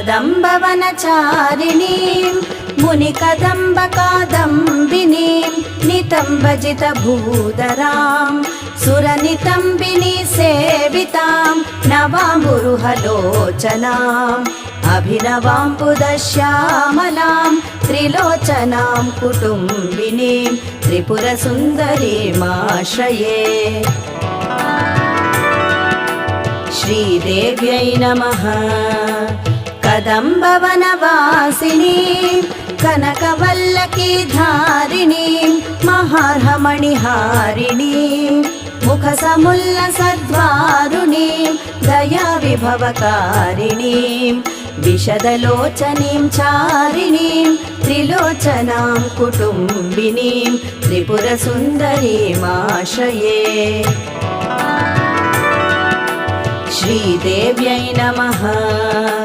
कदम्बवनचारिणीं मुनिकदम्बकादम्बिनीं नितम्बजितभूधरां सुरनितम्बिनी सेवितां नवाम्बुरुहलोचनाम् अभिनवाम्बुदश्यामलां त्रिलोचनां कुटुम्बिनीं त्रिपुरसुन्दरीमाश्रये। श्रीदेव्यै नमः। कदम्बवनवासिनीं कनकवल्लकीधारिणीं महार्हमणिहारिणीं मुखसमुल्लसद्वारुणीं दयाविभवकारिणीं विशदलोचनीं चारिणीं त्रिलोचनां कुटुम्बिनीं त्रिपुरसुन्दरीमाश्रये। श्रीदेव्यै नमः।